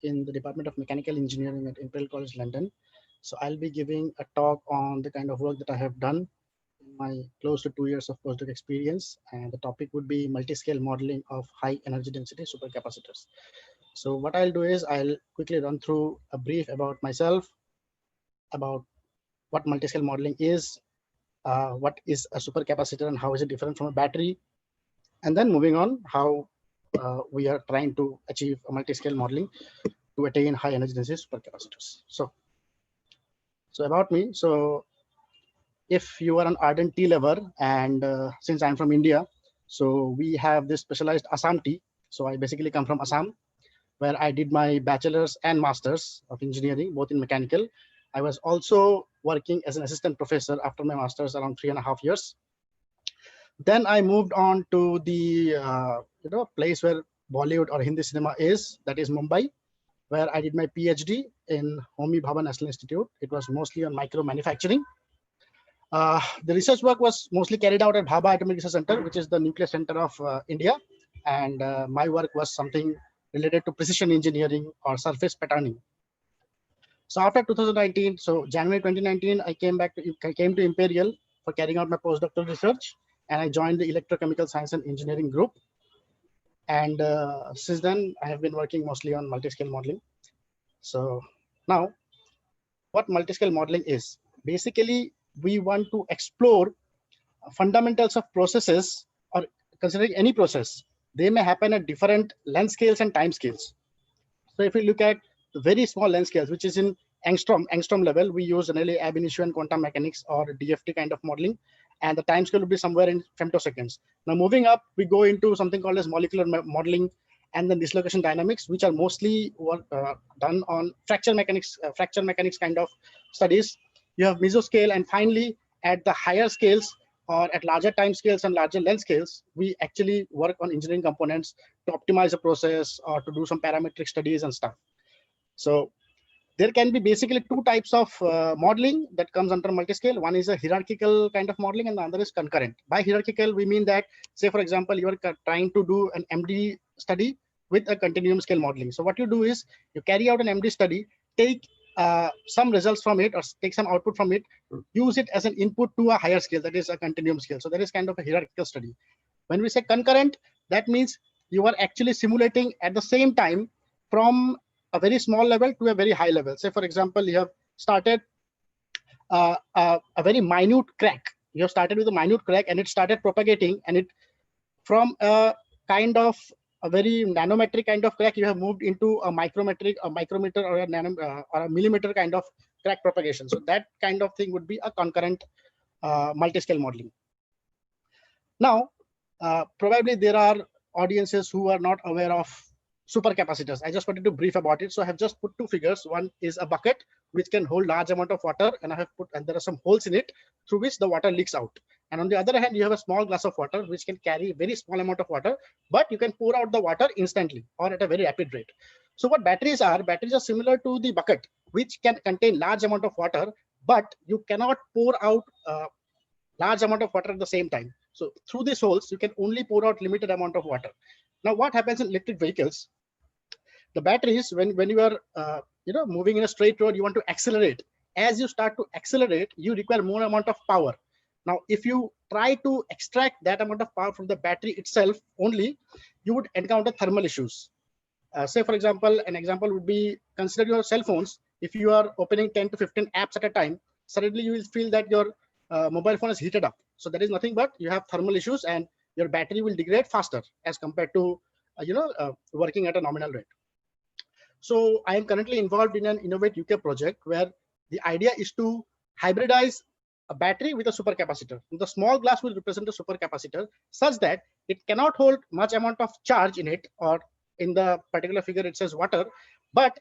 in the Department of Mechanical Engineering at Imperial College London. So I'll be giving a talk on the kind of work that I have done in my close to 2 years of postdoc experience. And the topic would be multiscale modeling of high energy density supercapacitors. So what I'll do is I'll quickly run through a brief about myself, about what multiscale modeling is, what is a supercapacitor and how is it different from a battery, and then moving on, how we are trying to achieve a multiscale modeling to attain high energy density supercapacitors. So about me. So if you are an ardent tea lover, and since I'm from India, so we have this specialized Assam tea. So I basically come from Assam, where I did my bachelor's and master's of engineering, both in mechanical. I was also working as an assistant professor after my master's around 3.5 years. Then I moved on to the place where Bollywood or Hindi cinema is, that is Mumbai, where I did my PhD in Homi Bhabha National Institute. It was mostly on micro manufacturing. The research work was mostly carried out at Bhabha Atomic Research Center, which is the nuclear center of India. And my work was something related to precision engineering or surface patterning. So after 2019, so January 2019, I came to Imperial for carrying out my postdoctoral research, and I joined the Electrochemical Science and Engineering group. And since then, I have been working mostly on multiscale modeling. So now, what multiscale modeling is? Basically, we want to explore fundamentals of processes, or considering any process. They may happen at different length scales and time scales. So if we look at very small length scales, which is in angstrom level, we use generally ab initio and quantum mechanics or DDFT kind of modeling, and the time scale will be somewhere in femtoseconds. Now moving up, we go into something called as molecular modeling and then dislocation dynamics, which are mostly done on fracture mechanics kind of studies. You have mesoscale, and finally at the higher scales or at larger time scales and larger length scales, we actually work on engineering components to optimize a process or to do some parametric studies and stuff. So there can be basically two types of modeling that comes under multiscale. One is a hierarchical kind of modeling, and the other is concurrent. By hierarchical, we mean that, say, for example, you are trying to do an MD study with a continuum scale modeling. So what you do is you carry out an MD study, take some results from it or take some output from it, use it as an input to a higher scale, that is a continuum scale. So that is kind of a hierarchical study. When we say concurrent, that means you are actually simulating at the same time from a very small level to a very high level. Say, for example, you have started a very minute crack. You have started with a minute crack, and it started propagating, and it from a kind of a very nanometric kind of crack, you have moved into a micrometric, a micrometer, or a nano or a millimeter kind of crack propagation. So that kind of thing would be a concurrent multiscale modeling. Now, probably there are audiences who are not aware of supercapacitors. I just wanted to brief about it. So I have just put two figures. One is a bucket which can hold large amount of water, and there are some holes in it through which the water leaks out. And on the other hand, you have a small glass of water which can carry a very small amount of water, but you can pour out the water instantly or at a very rapid rate. So what batteries are similar to the bucket, which can contain large amount of water, but you cannot pour out large amount of water at the same time. So through these holes, you can only pour out limited amount of water. Now, what happens in electric vehicles? The batteries, when you are moving in a straight road, you want to accelerate. As you start to accelerate, you require more amount of power. Now, if you try to extract that amount of power from the battery itself only, you would encounter thermal issues. Say, for example, an example would be, consider your cell phones. If you are opening 10 to 15 apps at a time, suddenly you will feel that your mobile phone is heated up. So that is nothing but you have thermal issues, and your battery will degrade faster as compared to working at a nominal rate. So I am currently involved in an Innovate UK project where the idea is to hybridize a battery with a supercapacitor. The small glass will represent a supercapacitor such that it cannot hold much amount of charge in it, or in the particular figure it says water, but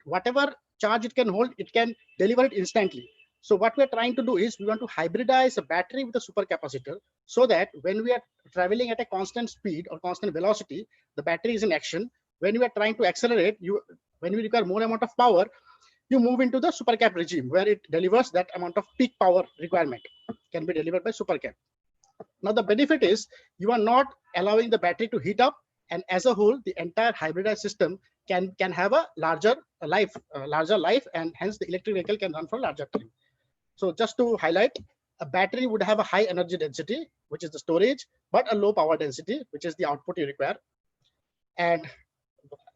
whatever charge it can hold, it can deliver it instantly. So what we are trying to do is we want to hybridize a battery with a supercapacitor so that when we are traveling at a constant speed or constant velocity, the battery is in action. When we are trying to accelerate, when we require more amount of power, you move into the supercap regime where it delivers that amount of peak power requirement can be delivered by supercap. Now, the benefit is you are not allowing the battery to heat up, and as a whole, the entire hybridized system can have a larger life, and hence the electric vehicle can run for a larger time. So just to highlight, a battery would have a high energy density, which is the storage, but a low power density, which is the output you require. And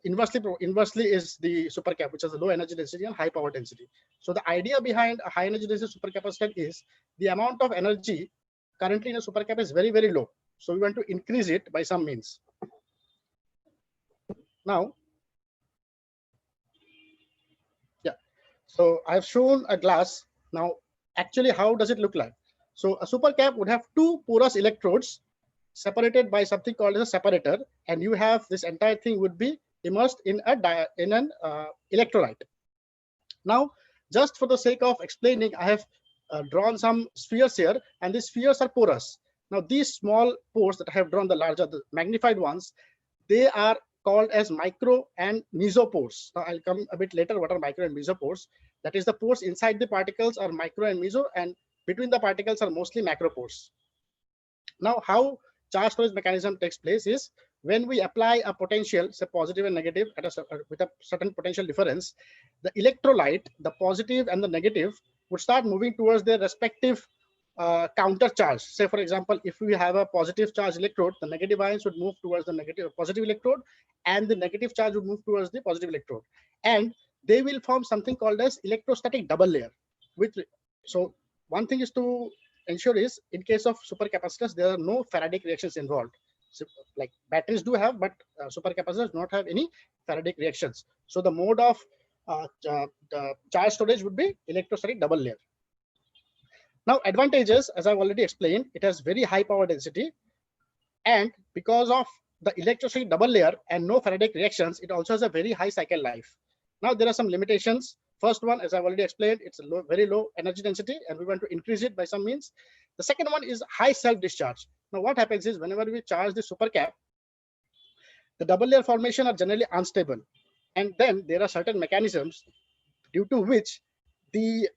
inversely is the supercap, which has a low energy density and high power density. So the idea behind a high energy density supercapacitor is the amount of energy currently in a supercap is very, very low. So we want to increase it by some means. Now, so I've shown a glass. Now, actually, how does it look like? So a supercap would have two porous electrodes separated by something called as a separator, and you have this entire thing would be immersed in an electrolyte. Now, just for the sake of explaining, I have drawn some spheres here, and these spheres are porous. Now, these small pores that I have drawn, the magnified ones, they are called as micro and mesopores. Now, I'll come a bit later what are micro and mesopores. That is, the pores inside the particles are micro and meso, and between the particles are mostly macropores. Now, how charge storage mechanism takes place is when we apply a potential, say positive and negative, with a certain potential difference, the electrolyte, the positive and the negative, would start moving towards their respective counter charge. Say, for example, if we have a positive charge electrode, the negative ions would move towards the positive electrode, and the negative charge would move towards the positive electrode, and they will form something called as electrostatic double layer. So one thing is to ensure is, in case of supercapacitors, there are no Faraday reactions involved. So, like batteries do have, but supercapacitors do not have any Faraday reactions. So the mode of the charge storage would be electrostatic double layer. Now, advantages, as I've already explained, it has very high power density, and because of the electrostatic double layer and no Faraday reactions, it also has a very high cycle life. Now, there are some limitations. First one, as I've already explained, it's a very low energy density, and we want to increase it by some means. The second one is high self-discharge. Now, what happens is, whenever we charge the supercap, the double layer formation are generally unstable, and then there are certain mechanisms due to which the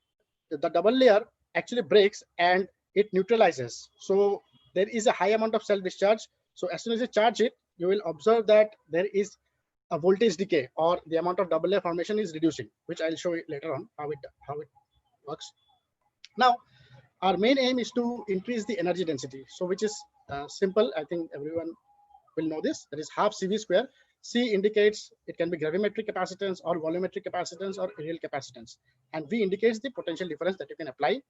double layer actually breaks and it neutralizes. So there is a high amount of self-discharge. So as soon as you charge it, you will observe that there is a voltage decay, or the amount of double layer formation is reducing, which I'll show you later on how it works. Now, our main aim is to increase the energy density. So which is simple. I think everyone will know this. That is half CV square. C indicates it can be gravimetric capacitance or volumetric capacitance or real capacitance, and V indicates the potential difference that you can apply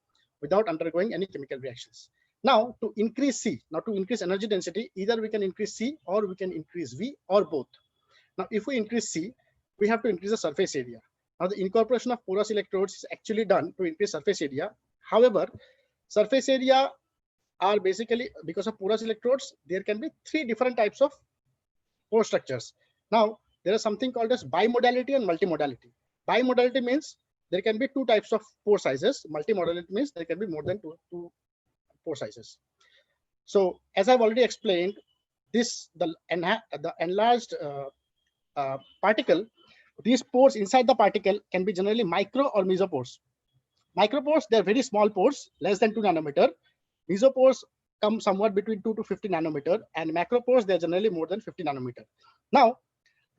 without undergoing any chemical reactions. Now, to increase C, now to increase energy density, either we can increase C or we can increase V, or both. Now, if we increase C, we have to increase the surface area. Now, the incorporation of porous electrodes is actually done to increase surface area. However, surface area are basically, because of porous electrodes, there can be three different types of pore structures. Now, there is something called as bimodality and multimodality. Bimodality means there can be two types of pore sizes. Multimodality means there can be more than two pore sizes. So, as I've already explained, the enlarged particle, these pores inside the particle can be generally micro or mesopores. Micropores, they're very small pores, less than 2 nanometer. Mesopores come somewhat between 2 to 50 nanometer, and macropores, they're generally more than 50 nanometer. Now,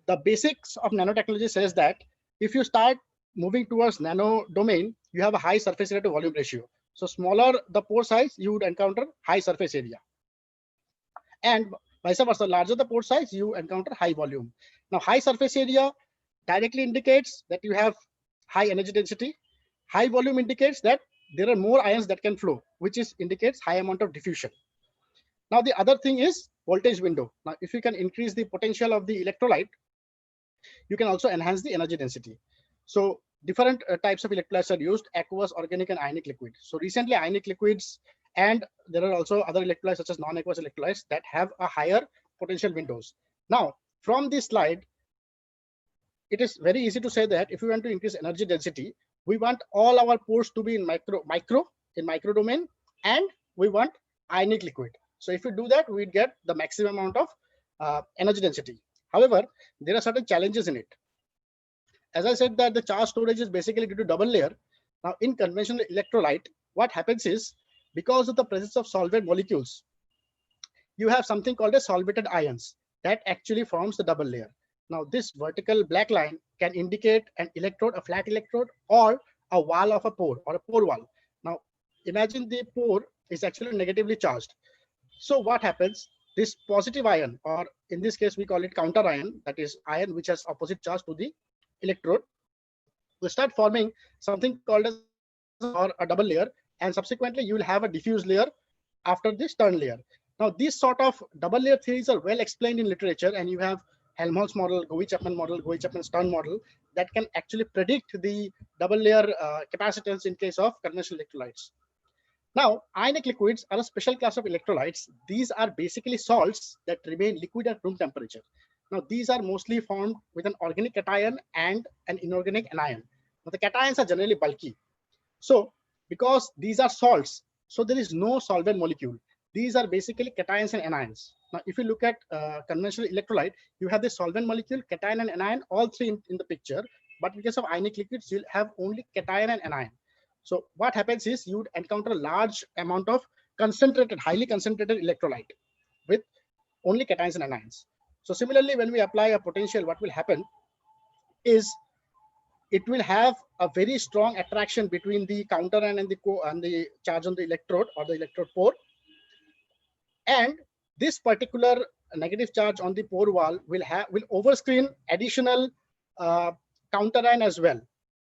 the basics of nanotechnology says that if you start moving towards nano domain, you have a high surface area to volume ratio. So smaller the pore size, you would encounter high surface area. And vice versa, larger the pore size, you encounter high volume. Now, high surface area directly indicates that you have high energy density. High volume indicates that there are more ions that can flow, which indicates high amount of diffusion. Now, the other thing is voltage window. Now, if you can increase the potential of the electrolyte, you can also enhance the energy density. So different types of electrolytes are used: aqueous, organic, and ionic liquid. So recently, ionic liquids, and there are also other electrolytes such as non-aqueous electrolytes that have a higher potential windows. Now, from this slide, it is very easy to say that if we want to increase energy density, we want all our pores to be in micro domain, and we want ionic liquid. So if we do that, we get the maximum amount of energy density. However, there are certain challenges in it. As I said, that the charge storage is basically due to double layer. Now, in conventional electrolyte, what happens is, because of the presence of solvent molecules, you have something called as solvated ions that actually forms the double layer. Now this vertical black line can indicate an electrode, a flat electrode, or a wall of a pore or a pore wall. Now imagine the pore is actually negatively charged. So what happens? This positive ion, or in this case we call it counter ion, that is ion which has opposite charge to the electrode, will start forming something called as or a double layer, and subsequently you will have a diffuse layer after this turn layer. Now these sort of double layer theories are well explained in literature, and you have Helmholtz model, Govey-Chapman model, Govey-Chapman-Stern model that can actually predict the double layer capacitance in case of conventional electrolytes. Now, ionic liquids are a special class of electrolytes. These are basically salts that remain liquid at room temperature. Now, these are mostly formed with an organic cation and an inorganic anion. Now, the cations are generally bulky. So, because these are salts, so there is no solvent molecule. These are basically cations and anions. Now, if you look at conventional electrolyte, you have the solvent molecule, cation and anion, all three in the picture. But in case of ionic liquids, you'll have only cation and anion. So what happens is you would encounter a large amount of concentrated, highly concentrated electrolyte with only cations and anions. So similarly, when we apply a potential, what will happen is it will have a very strong attraction between the counter ion and the charge on the electrode or the electrode pore. And this particular negative charge on the pore wall will overscreen additional counter ion as well.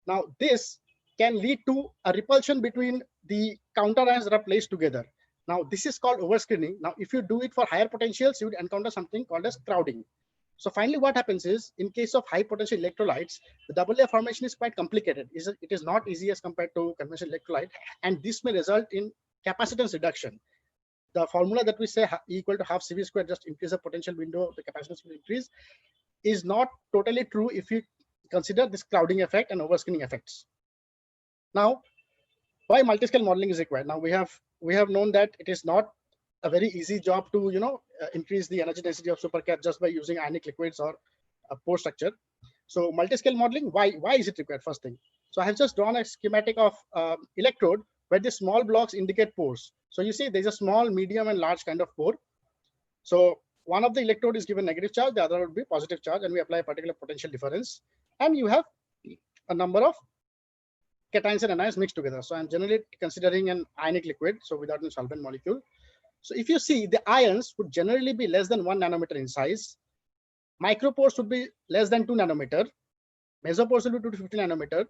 Now this can lead to a repulsion between the counter ions that are placed together. Now this is called overscreening. Now if you do it for higher potentials, you would encounter something called as crowding. So finally what happens is, in case of high potential electrolytes, the double layer formation is quite complicated. It is not easy as compared to conventional electrolyte, and this may result in capacitance reduction. The formula that we say equal to half CV square, just increase the potential window, the capacitance will increase, is not totally true if you consider this crowding effect and overscreening effects. Now, why multiscale modeling is required? Now we have known that it is not a very easy job to increase the energy density of supercap just by using ionic liquids or a pore structure. So multiscale modeling, why is it required? First thing, so I have just drawn a schematic of electrode where the small blocks indicate pores. So you see there's a small, medium, and large kind of pore. So one of the electrode is given negative charge, the other would be positive charge, and we apply a particular potential difference, and you have a number of cations and anions mixed together. So I'm generally considering an ionic liquid, so without a solvent molecule. So if you see, the ions would generally be less than 1 nanometer in size. Micropores would be less than 2 nanometer. Mesopores will be 2 to 50 nanometer,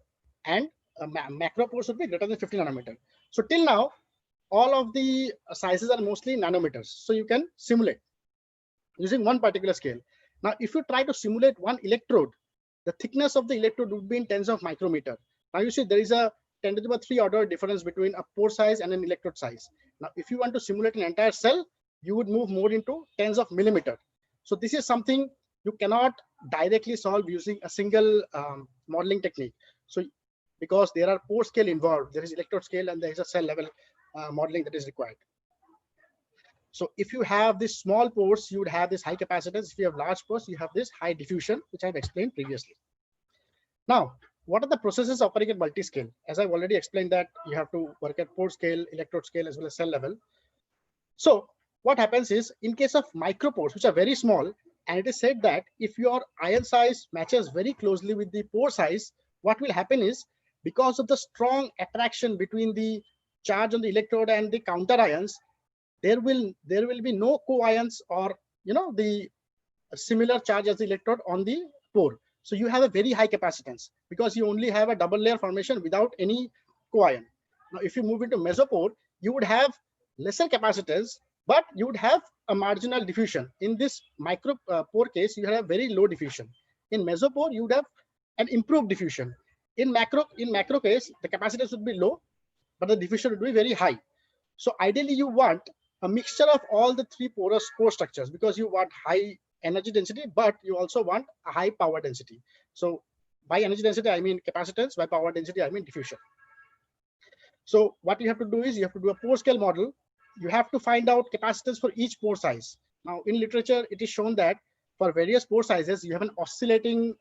and macropores would be greater than 50 nanometer. So till now, all of the sizes are mostly nanometers. So you can simulate using one particular scale. Now, if you try to simulate one electrode, the thickness of the electrode would be in tens of micrometer. Now you see there is a 10 to the power 3 order difference between a pore size and an electrode size. Now, if you want to simulate an entire cell, you would move more into tens of millimeter. So this is something you cannot directly solve using a single modeling technique. So because there are pore scale involved, there is electrode scale, and there is a cell level modeling that is required. So if you have this small pores, you would have this high capacitance. If you have large pores, you have this high diffusion, which I've explained previously. Now, what are the processes operating at multiscale? As I've already explained that you have to work at pore scale, electrode scale, as well as cell level. So what happens is, in case of micropores, which are very small, and it is said that if your ion size matches very closely with the pore size, what will happen is, because of the strong attraction between the charge on the electrode and the counter ions, there will be no co-ions or the similar charge as the electrode on the pore. So you have a very high capacitance because you only have a double layer formation without any co-ion. Now, if you move into mesopore, you would have lesser capacitance, but you would have a marginal diffusion. In this micro pore case, you have very low diffusion. In mesopore, you would have an improved diffusion. In macro case, the capacitance would be low, but the diffusion would be very high. So ideally, you want a mixture of all the three porous pore structures, because you want high energy density, but you also want a high power density. So by energy density, I mean capacitance. By power density, I mean diffusion. So what you have to do is you have to do a pore scale model. You have to find out capacitance for each pore size. Now in literature, it is shown that for various pore sizes, you have an oscillating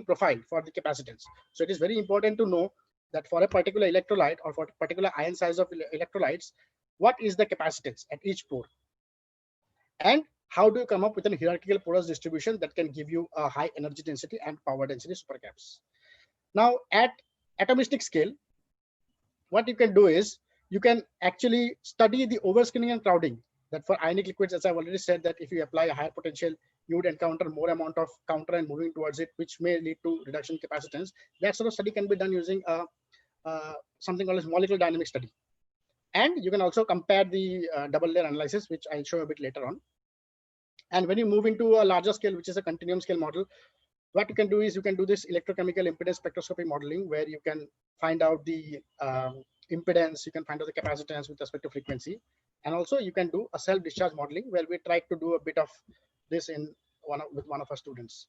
profile for the capacitance. So it is very important to know that for a particular electrolyte or for a particular ion size of electrolytes, what is the capacitance at each pore, and how do you come up with an hierarchical porous distribution that can give you a high energy density and power density supercaps. Now at atomistic scale, what you can do is you can actually study the overscreening and crowding. That for ionic liquids, as I've already said, that if you apply a higher potential, you would encounter more amount of counter and moving towards it, which may lead to reduction in capacitance. That sort of study can be done using something called as molecular dynamic study. And you can also compare the double layer analysis, which I'll show a bit later on. And when you move into a larger scale, which is a continuum scale model, what you can do is you can do this electrochemical impedance spectroscopy modeling, where you can find out the impedance, you can find out the capacitance with respect to frequency. And also you can do a self-discharge modeling, where we try to do a bit of this with one of our students.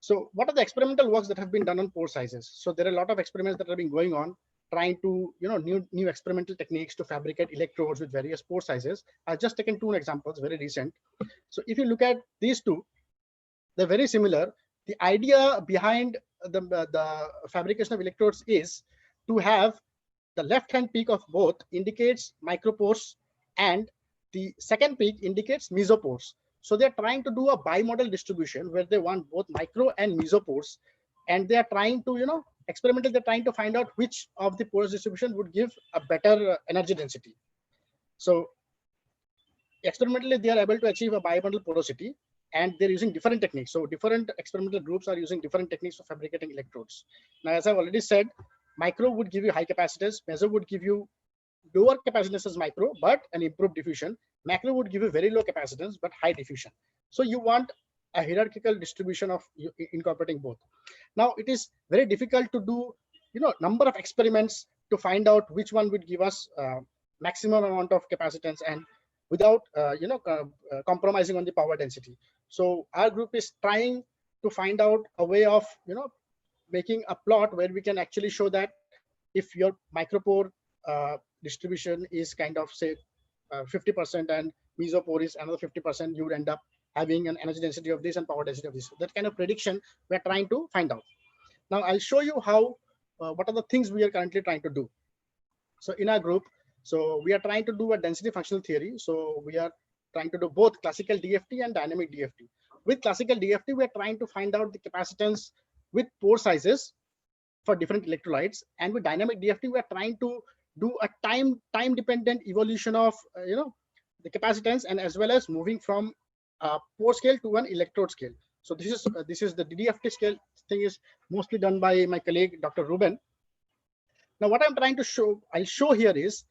So what are the experimental works that have been done on pore sizes? So there are a lot of experiments that have been going on, trying to, new experimental techniques to fabricate electrodes with various pore sizes. I've just taken two examples, very recent. So if you look at these two, they're very similar. The idea behind the fabrication of electrodes is to have the left-hand peak of both indicates micropores and the second peak indicates mesopores. So they're trying to do a bimodal distribution where they want both micro and mesopores, and they are trying to, experimentally, they're trying to find out which of the porous distribution would give a better energy density. So experimentally, they are able to achieve a bimodal porosity, and they're using different techniques. So different experimental groups are using different techniques for fabricating electrodes. Now, as I've already said, micro would give you high capacitance, meso would give you lower capacitance as micro, but an improved diffusion. Macro would give you very low capacitance, but high diffusion. So you want a hierarchical distribution of incorporating both. Now, it is very difficult to do, number of experiments to find out which one would give us maximum amount of capacitance and without, compromising on the power density. So our group is trying to find out a way of, making a plot where we can actually show that if your micropore distribution is kind of, say, 50% and mesopore is another 50%, you would end up having an energy density of this and power density of this. That kind of prediction we're trying to find out. Now I'll show you how, what are the things we are currently trying to do. So in our group, so we are trying to do a density functional theory. So we are trying to do both classical DFT and dynamic DFT. With classical DFT, we are trying to find out the capacitance with pore sizes for different electrolytes, and with dynamic DFT, we are trying to do a time dependent evolution of the capacitance, and as well as moving from pore scale to an electrode scale. So this is the DDFT scale thing is mostly done by my colleague Dr. Ruben. Now what I'm trying to show, I'll show here is,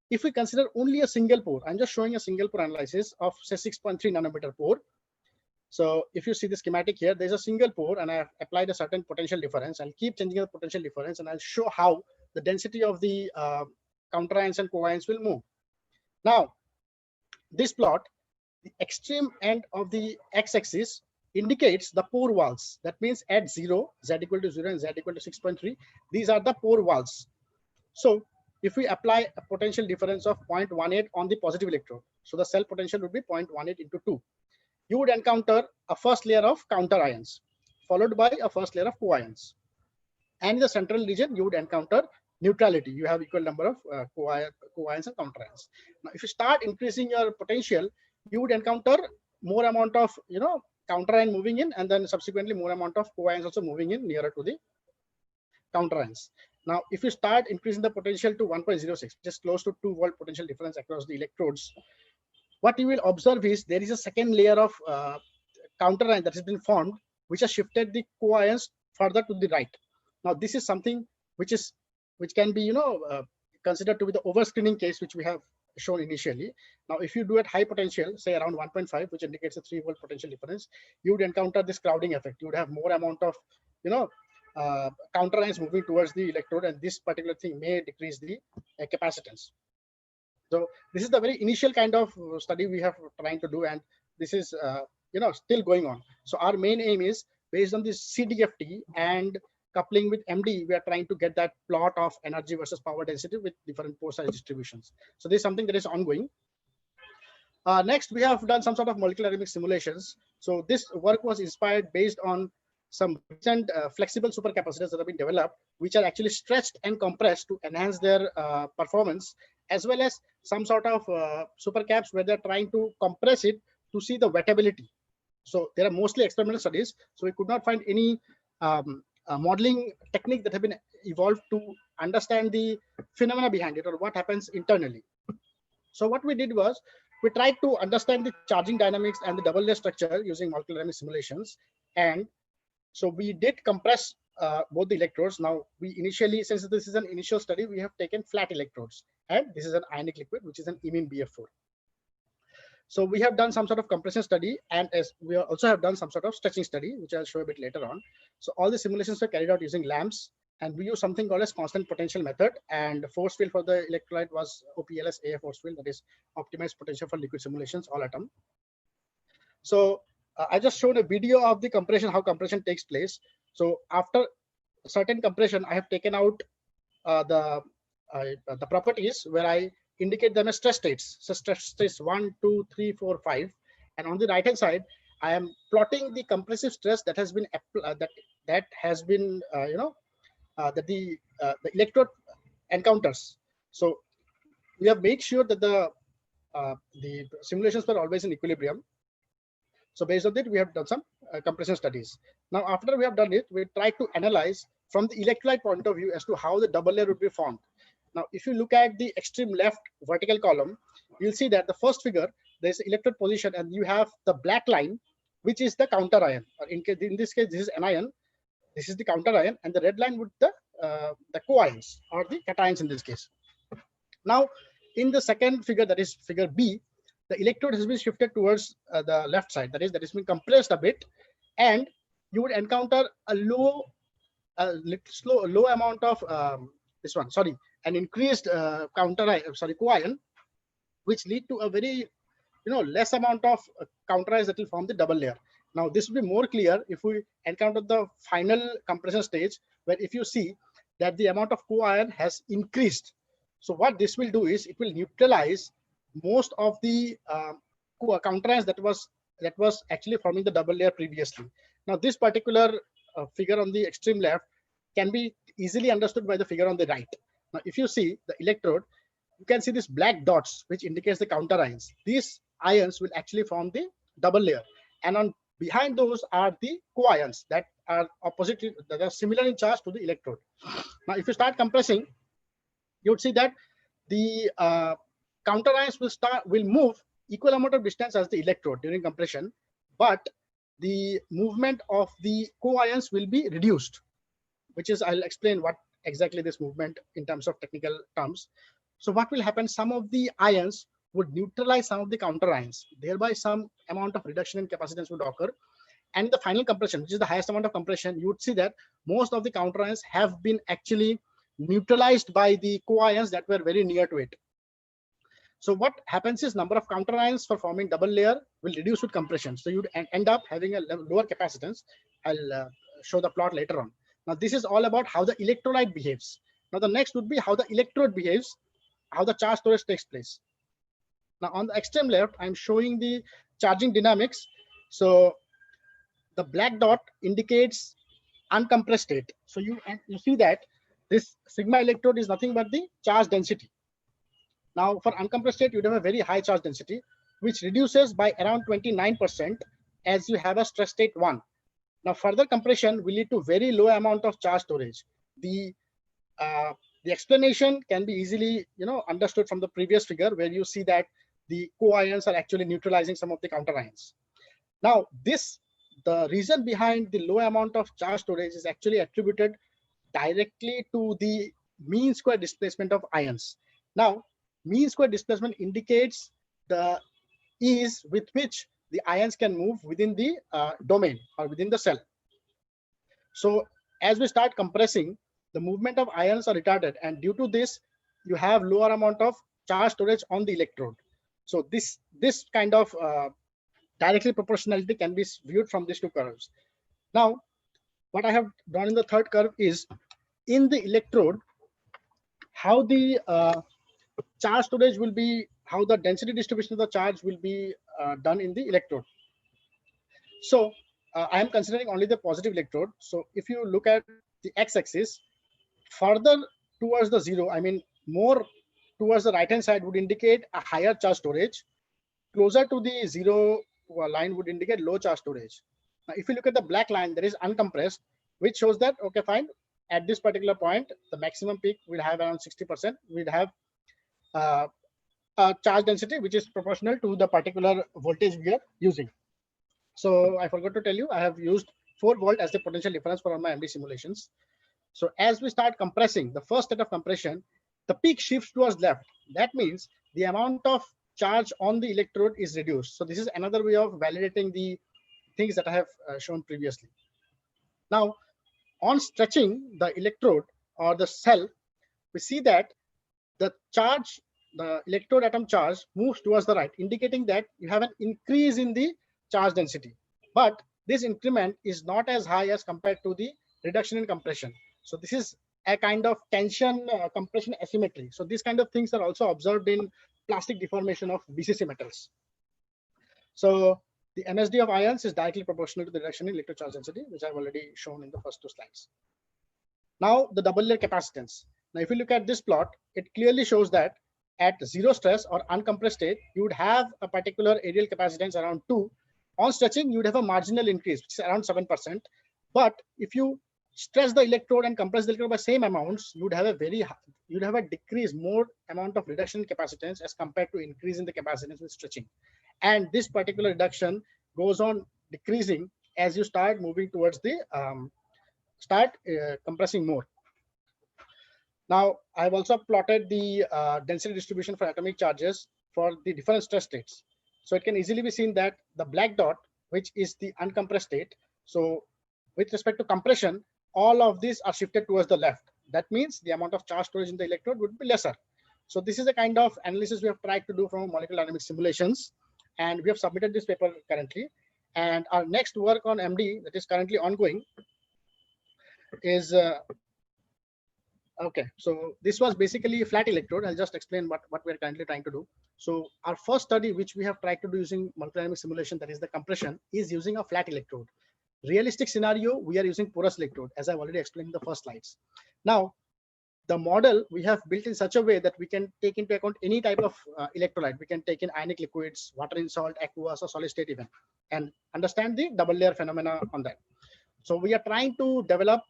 if we consider only a single pore, I'm just showing a single pore analysis of, say, 6.3 nanometer pore. So if you see the schematic here, there's a single pore and I've applied a certain potential difference. I'll keep changing the potential difference and I'll show how the density of the counterions and coions will move. Now, this plot, the extreme end of the x-axis indicates the pore walls. That means at 0, z equal to 0 and z equal to 6.3, these are the pore walls. So if we apply a potential difference of 0.18 on the positive electrode, so the cell potential would be 0.18 into 2. You would encounter a first layer of counter ions, followed by a first layer of coions. And in the central region, you would encounter neutrality. You have equal number of coions and counter ions. Now, if you start increasing your potential, you would encounter more amount of counter ion moving in, and then subsequently more amount of coions also moving in nearer to the counter ions. Now, if you start increasing the potential to 1.06, just close to 2 volt potential difference across the electrodes, what you will observe is there is a second layer of counter ion that has been formed, which has shifted the coions further to the right. Now, this is something which can be considered to be the overscreening case, which we have shown initially. Now, if you do at high potential, say around 1.5, which indicates a 3 volt potential difference, you would encounter this crowding effect. You would have more amount of counter ions moving towards the electrode, and this particular thing may decrease the capacitance. So this is the very initial kind of study we have trying to do, and this is still going on. So our main aim is based on this CDFT and coupling with MD, we are trying to get that plot of energy versus power density with different pore size distributions. So this is something that is ongoing. Next, we have done some sort of molecular dynamic simulations. So this work was inspired based on some recent flexible supercapacitors that have been developed, which are actually stretched and compressed to enhance their performance, as well as some sort of supercaps where they're trying to compress it to see the wettability. So there are mostly experimental studies. So we could not find any modeling technique that have been evolved to understand the phenomena behind it or what happens internally. So what we did was we tried to understand the charging dynamics and the double layer structure using molecular dynamics simulations. And so we did compress both the electrodes. Now we initially, since this is an initial study, we have taken flat electrodes, and this is an ionic liquid, which is an imine BF4. So we have done some sort of compression study, and as we also have done some sort of stretching study, which I'll show a bit later on. So all the simulations were carried out using LAMMPS, and we use something called as constant potential method, and the force field for the electrolyte was OPLS AF force field, that is optimized potential for liquid simulations, all atom. So I just showed a video of the compression, how compression takes place. So after certain compression, I have taken out the properties where I indicate them as stress states. So stress states 1, 2, 3, 4, 5, and on the right hand side, I am plotting the compressive stress that has been that the electrode encounters. So we have made sure that the simulations were always in equilibrium. So based on that, we have done some compression studies. Now, after we have done it, we try to analyze from the electrolyte point of view as to how the double layer would be formed. Now, if you look at the extreme left vertical column, you'll see that the first figure, there's electrode position, and you have the black line, which is the counter ion. Or in this case, this is anion. This is the counter ion, and the red line with the coions or the cations in this case. Now, in the second figure, that is figure B, the electrode has been shifted towards the left side. That is been compressed a bit, and you would encounter a low amount of an increased coion, which lead to a very less amount of counter ions that will form the double layer. Now, this will be more clear if we encounter the final compression stage, where if you see that the amount of coion has increased. So what this will do is it will neutralize most of the counter ions that was actually forming the double layer previously. Now, this particular figure on the extreme left can be easily understood by the figure on the right. Now, if you see the electrode, you can see these black dots, which indicates the counter ions. These ions will actually form the double layer, and on behind those are the coions that are opposite, that are similar in charge to the electrode. Now, if you start compressing, you would see that the counter ions will move equal amount of distance as the electrode during compression, but the movement of the coions will be reduced, which is, I'll explain what exactly this movement in terms of technical terms. So what will happen, some of the ions would neutralize some of the counter ions, thereby some amount of reduction in capacitance would occur. And the final compression, which is the highest amount of compression, you would see that most of the counter ions have been actually neutralized by the coions that were very near to it. So what happens is number of counter ions for forming double layer will reduce with compression. So you'd end up having a lower capacitance. I'll show the plot later on. Now, this is all about how the electrolyte behaves. Now, the next would be how the electrode behaves, how the charge storage takes place. Now, on the extreme left, I'm showing the charging dynamics. So the black dot indicates uncompressed state. So you see that this sigma electrode is nothing but the charge density. Now, for uncompressed state, you'd have a very high charge density, which reduces by around 29% as you have a stress state 1. Now, further compression will lead to very low amount of charge storage. The explanation can be easily understood from the previous figure, where you see that the coions are actually neutralizing some of the counter ions. Now, the reason behind the low amount of charge storage is actually attributed directly to the mean square displacement of ions. Now, mean square displacement indicates the ease with which the ions can move within the domain or within the cell. So as we start compressing, the movement of ions are retarded, and due to this, you have lower amount of charge storage on the electrode. So this kind of directly proportionality can be viewed from these two curves. Now, what I have drawn in the third curve is in the electrode, how the charge storage will be, how the density distribution of the charge will be done in the electrode. So I am considering only the positive electrode. So if you look at the x-axis, further towards the zero, I mean more towards the right hand side would indicate a higher charge storage. Closer to the zero line would indicate low charge storage. Now, if you look at the black line, there is uncompressed, which shows that, okay, fine, at this particular point, the maximum peak will have around 60%. We'd have a charge density which is proportional to the particular voltage we are using. So I forgot to tell you, I have used 4 volt as the potential difference for all my MD simulations. So as we start compressing, the first set of compression, the peak shifts towards left. That means the amount of charge on the electrode is reduced. So this is another way of validating the things that I have shown previously. Now, on stretching the electrode or the cell, we see that the charge, the electrode atom charge moves towards the right, indicating that you have an increase in the charge density. But this increment is not as high as compared to the reduction in compression. So this is a kind of tension compression asymmetry. So these kind of things are also observed in plastic deformation of BCC metals. So the MSD of ions is directly proportional to the reduction in electric charge density, which I've already shown in the first 2 slides. Now the double layer capacitance. Now if you look at this plot, it clearly shows that at 0 stress or uncompressed state, you would have a particular areal capacitance around 2. On stretching, you would have a marginal increase, which is around 7%. But if you stress the electrode and compress the electrode by same amounts, you would have a decrease, more amount of reduction in capacitance as compared to increase in the capacitance with stretching. And this particular reduction goes on decreasing as you start moving towards the compressing more. Now, I've also plotted the density distribution for atomic charges for the different stress states. So it can easily be seen that the black dot, which is the uncompressed state. So with respect to compression, all of these are shifted towards the left. That means the amount of charge storage in the electrode would be lesser. So this is the kind of analysis we have tried to do from molecular dynamics simulations. And we have submitted this paper currently. And our next work on MD that is currently ongoing is, okay, so this was basically a flat electrode. I'll just explain what we're currently trying to do. So our first study, which we have tried to do using molecular dynamics simulation, that is the compression, is using a flat electrode. Realistic scenario, we are using porous electrode, as I've already explained in the first slides. Now, the model we have built in such a way that we can take into account any type of electrolyte. We can take in ionic liquids, water in salt, aqueous, or solid state even, and understand the double layer phenomena on that. So we are trying to develop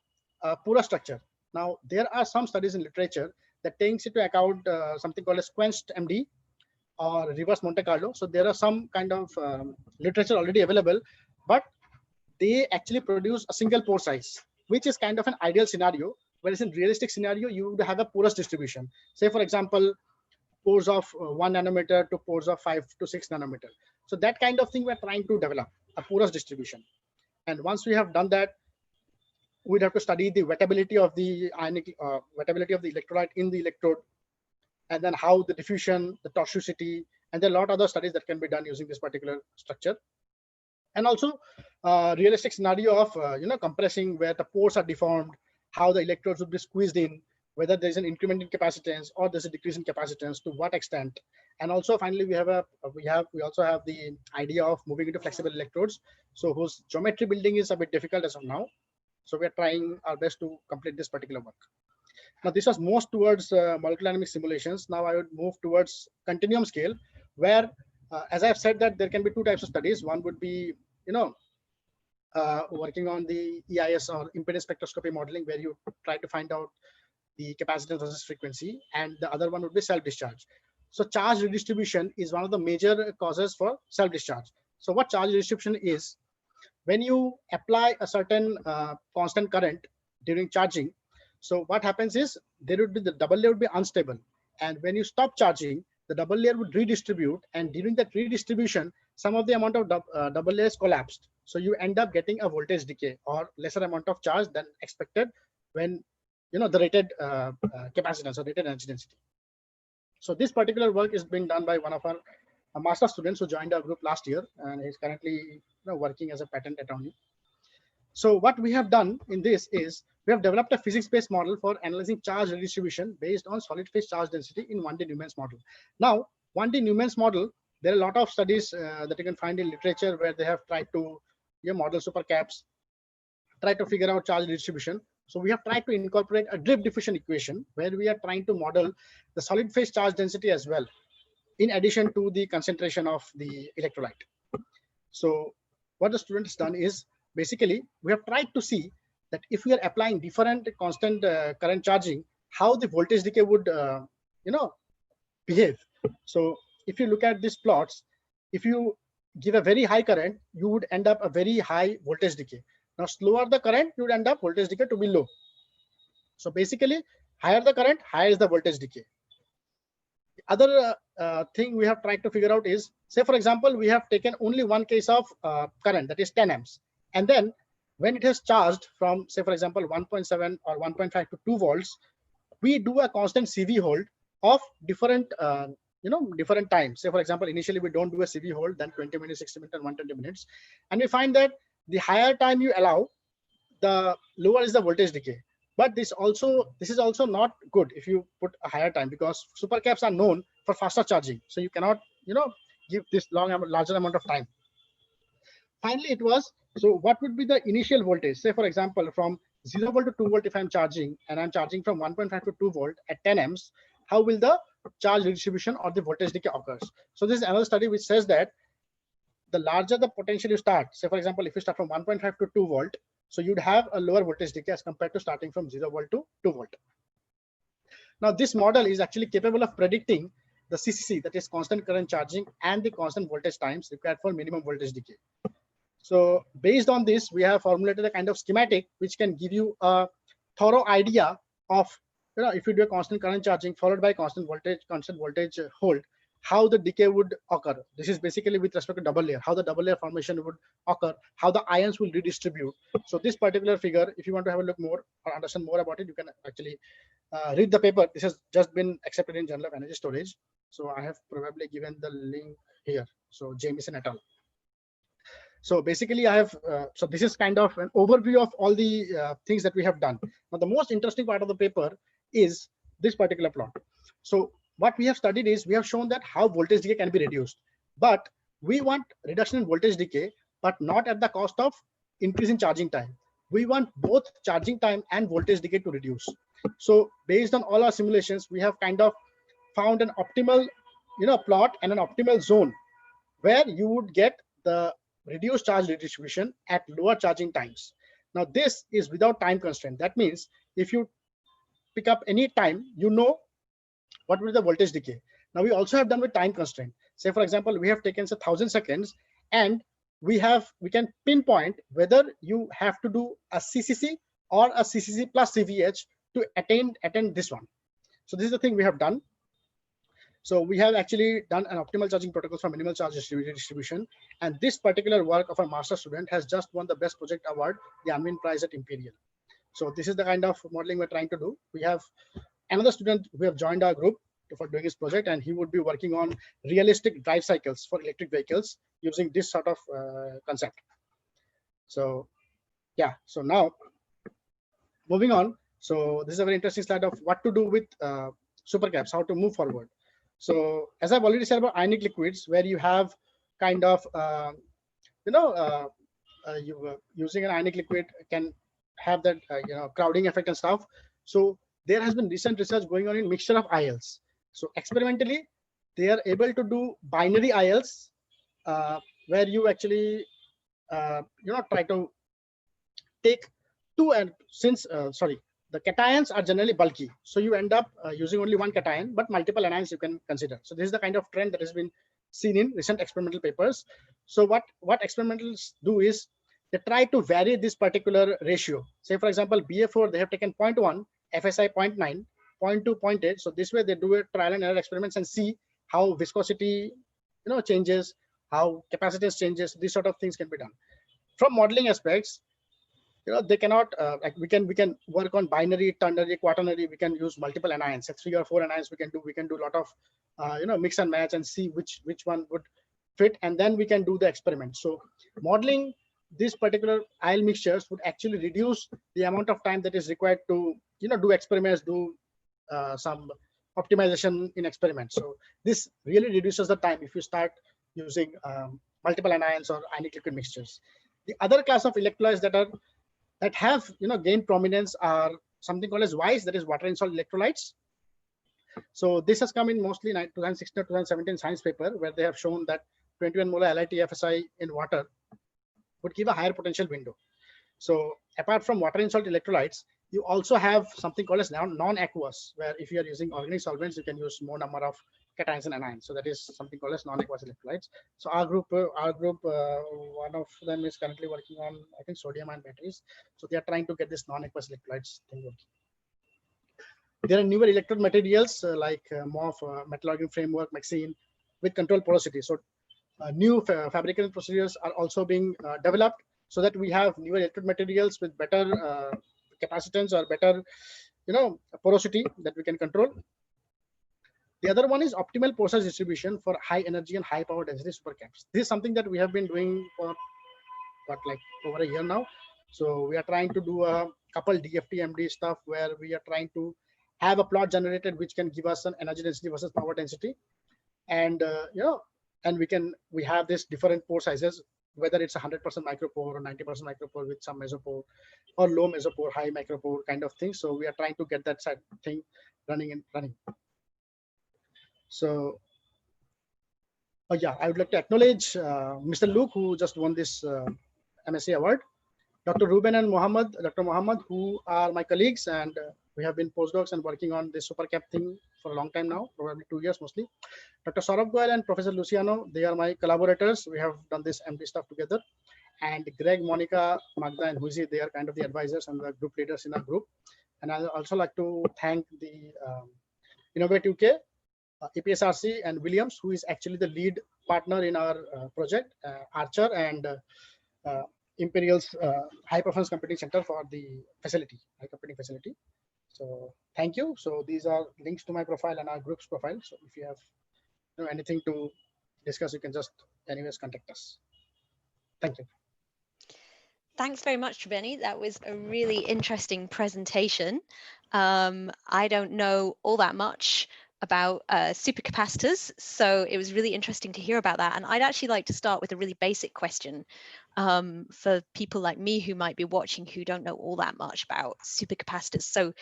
a porous structure. Now, there are some studies in literature that takes into account something called as quenched MD or reverse Monte Carlo. So there are some kind of literature already available, but they actually produce a single pore size, which is kind of an ideal scenario. Whereas in realistic scenario, you would have a porous distribution. Say, for example, pores of 1 nanometer to pores of 5 to 6 nanometer. So that kind of thing we're trying to develop, a porous distribution. And once we have done that, we'd have to study the wettability of the ionic, wettability of the electrolyte in the electrode, and then how the diffusion, the tortuosity, and there are a lot of other studies that can be done using this particular structure. And also realistic scenario of compressing where the pores are deformed, how the electrodes would be squeezed in, whether there's an increment in capacitance or there's a decrease in capacitance, to what extent. And also finally we also have the idea of moving into flexible electrodes, so whose geometry building is a bit difficult as of now. So we're trying our best to complete this particular work. Now this was most towards molecular dynamics simulations. Now I would move towards continuum scale, where as I've said that there can be 2 types of studies. One would be working on the EIS or impedance spectroscopy modeling, where you try to find out the capacitance versus frequency, and the other one would be self-discharge. So charge redistribution is one of the major causes for self-discharge. So what charge redistribution is, when you apply a certain constant current during charging, so what happens is there would be the double layer would be unstable, and when you stop charging, the double layer would redistribute, and during that redistribution, some of the amount of double layers collapsed. So you end up getting a voltage decay or lesser amount of charge than expected when the rated capacitance or rated energy density. So this particular work is being done by one of our master students who joined our group last year, and he's currently working as a patent attorney. So what we have done in this is we have developed a physics-based model for analyzing charge redistribution based on solid phase charge density in 1D Newman's model. Now, 1D Newman's model, there are a lot of studies that you can find in literature where they have tried to model supercaps, try to figure out charge redistribution. So we have tried to incorporate a drift diffusion equation where we are trying to model the solid phase charge density as well, in addition to the concentration of the electrolyte. So what the student has done is basically we have tried to see that if we are applying different constant current charging, how the voltage decay would behave. So if you look at these plots, if you give a very high current, you would end up a very high voltage decay. Now slower the current, you would end up voltage decay to be low. So basically, higher the current, higher is the voltage decay. The other thing we have tried to figure out is, say for example, we have taken only one case of current, that is 10 amps, and then when it has charged from, say for example, 1.7 or 1.5 to 2 volts, we do a constant CV hold of different different times. Say for example, initially we don't do a CV hold, then 20 minutes, 60 minutes, and 120 minutes, and we find that the higher time you allow, the lower is the voltage decay. But this is also not good if you put a higher time, because supercaps are known for faster charging, so you cannot give this larger amount of time. Finally, it was, so what would be the initial voltage? Say for example, from 0 volt to 2 volt, if I'm charging and I'm charging from 1.5 to 2 volt at 10 amps, how will the charge redistribution or the voltage decay occurs? So this is another study which says that the larger the potential you start, say for example, if you start from 1.5 to 2 volt, so you'd have a lower voltage decay as compared to starting from 0 volt to 2 volt. Now this model is actually capable of predicting the CCC, that is constant current charging, and the constant voltage times required for minimum voltage decay. So based on this, we have formulated a kind of schematic which can give you a thorough idea of, if you do a constant current charging followed by constant voltage hold, how the decay would occur. This is basically with respect to double layer, how the double layer formation would occur, how the ions will redistribute. So this particular figure, if you want to have a look more or understand more about it, you can actually read the paper. This has just been accepted in Journal of Energy Storage. So I have probably given the link here. So Jamieson et al. So basically I have, so this is kind of an overview of all the things that we have done. Now the most interesting part of the paper is this particular plot. So what we have studied is, we have shown that how voltage decay can be reduced, but we want reduction in voltage decay, but not at the cost of increase in charging time. We want both charging time and voltage decay to reduce. So based on all our simulations, we have kind of found an optimal plot and an optimal zone where you would get the reduced charge redistribution at lower charging times. Now this is without time constraint. That means if you pick up any time, what will be the voltage decay. Now we also have done with time constraint. Say for example, we have taken 1,000 seconds, and we can pinpoint whether you have to do a CCC or a CCC plus CVH to attain this one. So this is the thing we have done. So we have actually done an optimal charging protocol for minimal charge distribution, and this particular work of a master student has just won the best project award, the Unwin Prize at Imperial. So this is the kind of modeling we're trying to do. We have another student who have joined our group for doing his project, and he would be working on realistic drive cycles for electric vehicles using this sort of concept. So yeah, so now moving on. So this is a very interesting slide of what to do with supercaps, how to move forward. So as I've already said about ionic liquids, where you have kind of using an ionic liquid can have that crowding effect and stuff. So there has been recent research going on in mixture of ILs. So experimentally, they are able to do binary ILs where you actually try to take two, and since the cations are generally bulky, so you end up using only one cation, but multiple anions you can consider. So this is the kind of trend that has been seen in recent experimental papers. So what experimentals do is they try to vary this particular ratio. Say for example, BA4 they have taken 0.1, FSI 0.9, 0.2, 0.8. So this way they do a trial and error experiments and see how viscosity changes, how capacitance changes. These sort of things can be done. From modeling aspects, they cannot we can work on binary, ternary, quaternary. We can use multiple anions, 3 or 4 anions. We can do a lot of mix and match and see which one would fit, and then we can do the experiment. So modeling these particular IL mixtures would actually reduce the amount of time that is required to do experiments, do some optimization in experiments. So this really reduces the time if you start using multiple anions or ionic liquid mixtures. The other class of electrolytes that have gained prominence are something called as WISE, that is water insoluble electrolytes. So this has come in mostly 2016 or 2017 science paper, where they have shown that 21 molar LiTFSI in water would give a higher potential window. So apart from water in salt electrolytes, you also have something called as non-aqueous, where if you are using organic solvents, you can use more number of cations and anions. So that is something called as non-aqueous electrolytes. So our group, one of them is currently working on, I think, sodium ion batteries. So they are trying to get this non-aqueous electrolytes thing working. There are newer electrode materials like MOF, metallurgical framework, MAXine, with control porosity. So new fabrication procedures are also being developed, so that we have newer electrode materials with better capacitance or better, porosity that we can control. The other one is optimal pore size distribution for high energy and high power density supercaps. This is something that we have been doing for like over a year now. So we are trying to do a couple DDFT MD stuff where we are trying to have a plot generated which can give us an energy density versus power density, and and we have this different pore sizes, whether it's 100% micropore or 90% micropore with some mesopore, or low mesopore, high micropore kind of thing. So we are trying to get that side thing running. So yeah, I would like to acknowledge Mr. Luke, who just won this MSc award, Dr. Ruben and Dr. Mohammed, who are my colleagues, and we have been postdocs and working on this supercap thing for a long time now, probably 2 years mostly. Dr. Saurabh Goyal and Professor Luciano, they are my collaborators. We have done this MD stuff together. And Greg, Monica, Magda, and Huzi, they are kind of the advisors and the group leaders in our group. And I also like to thank the Innovate UK, EPSRC, and Williams, who is actually the lead partner in our project, Archer and Imperial's High Performance Computing Center for the facility, high computing facility. So thank you. So these are links to my profile and our group's profile. So if you have anything to discuss, you can just anyways contact us. Thank you. Thanks very much, Tribeni. That was a really interesting presentation. I don't know all that much about supercapacitors, so it was really interesting to hear about that. And I'd actually like to start with a really basic question for people like me who might be watching who don't know all that much about supercapacitors. So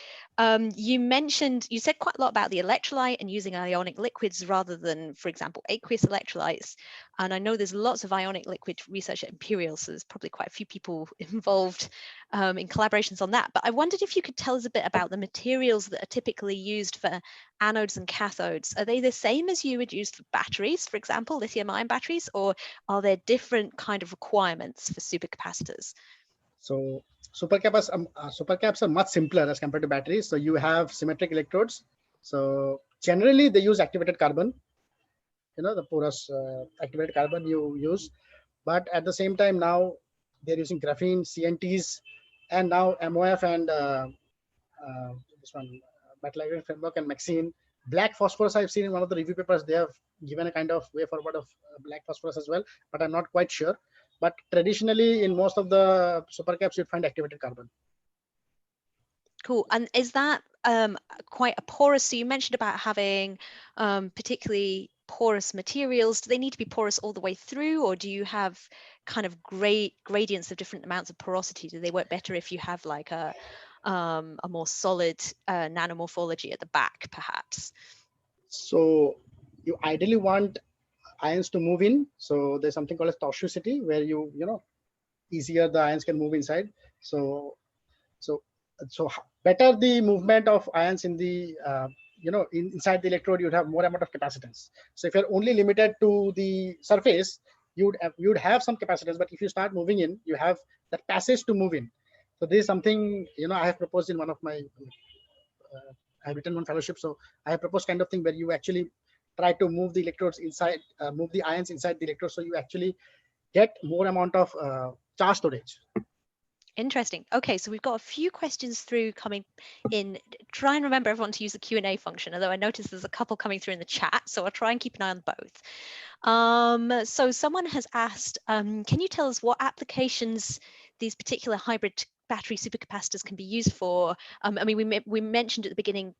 you said quite a lot about the electrolyte and using ionic liquids rather than, for example, aqueous electrolytes. And I know there's lots of ionic liquid research at Imperial, so there's probably quite a few people involved in collaborations on that. But I wondered if you could tell us a bit about the materials that are typically used for anodes and cathodes. Are they the same as you would use for batteries, for example, lithium-ion batteries, or are there different kind of requirements for supercapacitors? So supercaps are much simpler as compared to batteries. So you have symmetric electrodes. So generally they use activated carbon, the porous activated carbon you use. But at the same time now they're using graphene, CNTs, and now MOF and this one, metallurgical framework and MAXine. Black phosphorus, I've seen in one of the review papers, they have given a kind of way forward of black phosphorus as well, but I'm not quite sure. But traditionally, in most of the supercaps, you'd find activated carbon. Cool. And is that quite a porous? So you mentioned about having particularly porous materials. Do they need to be porous all the way through, or do you have kind of gradients of different amounts of porosity? Do they work better if you have like a more solid nanomorphology at the back, perhaps? So you ideally want ions to move in. So there's something called as tortuosity, where easier the ions can move inside. So better the movement of ions in the inside the electrode, you'd have more amount of capacitance. So if you're only limited to the surface, you'd have some capacitance, but if you start moving in, you have that passage to move in. So this is something I have proposed in one of my I have written one fellowship. So I have proposed kind of thing where you actually try to move the electrodes inside, move the ions inside the electrode, so you actually get more amount of charge storage. Interesting. Okay, so we've got a few questions through coming in. Try and remember everyone to use the Q&A function, although I noticed there's a couple coming through in the chat, so I'll try and keep an eye on both. So someone has asked, can you tell us what applications these particular hybrid battery supercapacitors can be used for? I mean, we mentioned at the beginning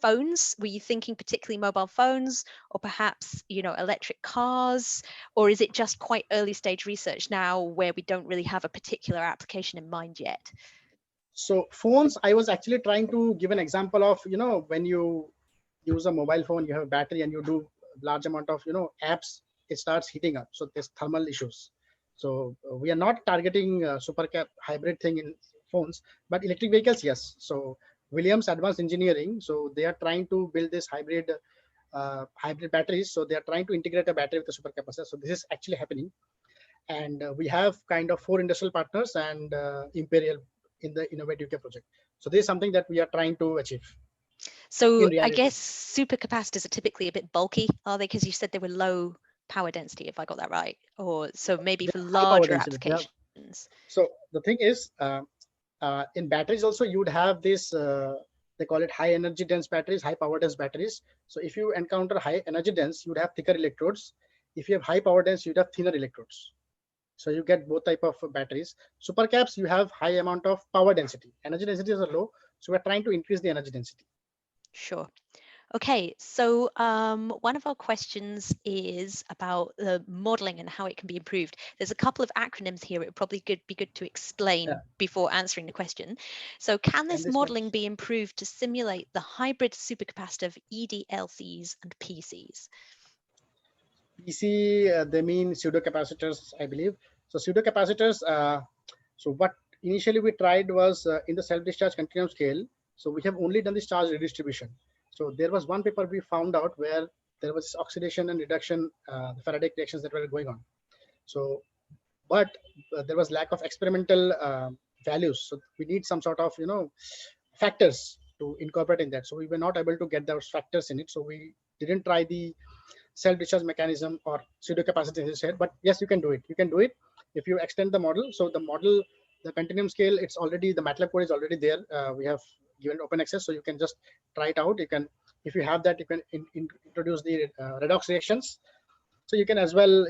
phones. Were you thinking particularly mobile phones, or perhaps electric cars, or is it just quite early stage research now where we don't really have a particular application in mind yet? So phones, I was actually trying to give an example of when you use a mobile phone, you have a battery and you do large amount of apps it starts heating up. So there's thermal issues. So we are not targeting supercap hybrid thing in phones, but electric vehicles, yes. So Williams Advanced Engineering, so they are trying to build this hybrid batteries. So they are trying to integrate a battery with a supercapacitor. So this is actually happening. And we have kind of 4 industrial partners and Imperial in the Innovate UK project. So this is something that we are trying to achieve. So I guess supercapacitors are typically a bit bulky, are they? Because you said they were low power density, if I got that right. Or so maybe for larger applications. So the thing is, in batteries also, you would have this, they call it high energy dense batteries, high power dense batteries. So if you encounter high energy dense, you would have thicker electrodes. If you have high power dense, you'd have thinner electrodes. So you get both type of batteries. Supercaps, you have high amount of power density. Energy density is low. So we're trying to increase the energy density. Sure. Okay, so one of our questions is about the modeling and how it can be improved. There's a couple of acronyms here. It would probably be good to explain before answering the question. So can this modeling be improved to simulate the hybrid supercapacitor of EDLCs and PCs? PC, they mean pseudocapacitors, I believe. So pseudocapacitors, so what initially we tried was in the self-discharge continuum scale. So we have only done this charge redistribution. So there was one paper we found out where there was oxidation and reduction, the Faraday reactions that were going on. So, but there was lack of experimental values. So we need some sort of, factors to incorporate in that. So we were not able to get those factors in it. So we didn't try the self-discharge mechanism or pseudocapacitance here, but yes, you can do it. You can do it if you extend the model. So the model, the continuum scale, it's already, the MATLAB code is already there. We have given open access, so you can just try it out. You can, if you have that, you can introduce the redox reactions. So you can as well,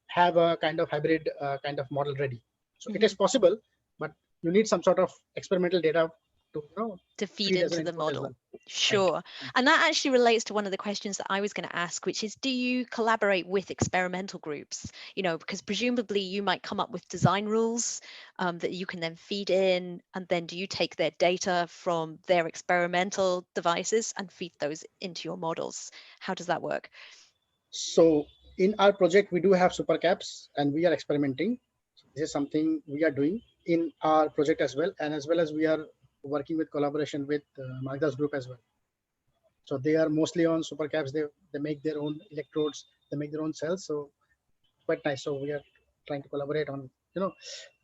have a kind of hybrid kind of model ready. So it is possible, but you need some sort of experimental data to feed into the model. Well. Sure. Right. And that actually relates to one of the questions that I was going to ask, which is, do you collaborate with experimental groups? Because presumably you might come up with design rules that you can then feed in, and then do you take their data from their experimental devices and feed those into your models? How does that work? So in our project, we do have supercaps and we are experimenting. So this is something we are doing in our project as well. And as well as we are working with collaboration with Magda's group as well. So they are mostly on supercaps. They make their own electrodes. They make their own cells. So quite nice. So we are trying to collaborate on, now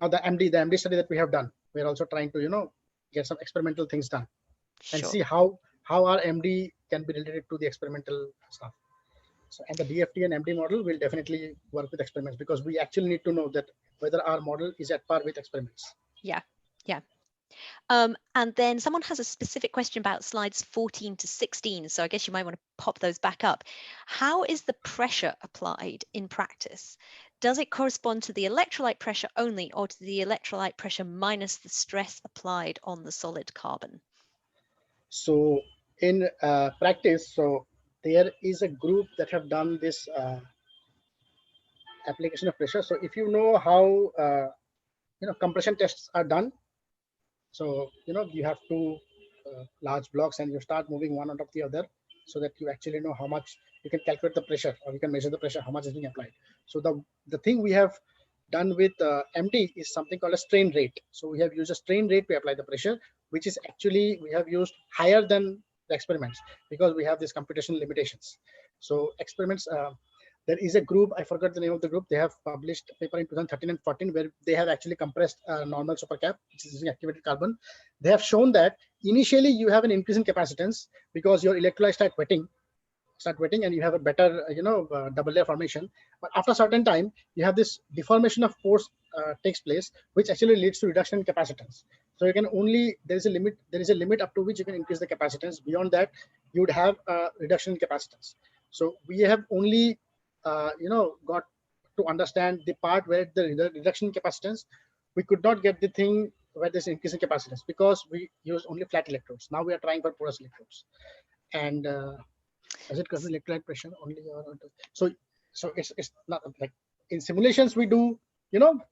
the MD study that we have done. We are also trying to, get some experimental things done and see how our MD can be related to the experimental stuff. So, and the DFT and MD model will definitely work with experiments, because we actually need to know that whether our model is at par with experiments. Yeah. And then someone has a specific question about slides 14 to 16. So I guess you might want to pop those back up. How is the pressure applied in practice? Does it correspond to the electrolyte pressure only, or to the electrolyte pressure minus the stress applied on the solid carbon? So in practice, so there is a group that have done this application of pressure. So if you know how compression tests are done, so you have two large blocks and you start moving one on top of the other, so that you actually know how much you can calculate the pressure, or you can measure the pressure, how much is being applied. So the thing we have done with MD is something called a strain rate. So we have used a strain rate to apply the pressure, which is actually, we have used higher than the experiments, because we have these computational limitations. So experiments, there is a group, I forgot the name of the group, they have published a paper in 2013 and 14 where they have actually compressed a normal supercap, which is using activated carbon. They have shown that initially you have an increase in capacitance because your electrolytes start wetting, and you have a better double layer formation. But after a certain time, you have this deformation of pores takes place, which actually leads to reduction in capacitance. So you can only, there is a limit up to which you can increase the capacitance. Beyond that, you would have a reduction in capacitance. So we have only got to understand the part where the reduction in capacitance. We could not get the thing where there's increase in capacitance, because we use only flat electrodes. Now we are trying for porous electrodes. And is it because electrolyte pressure only, or so it's not like in simulations we do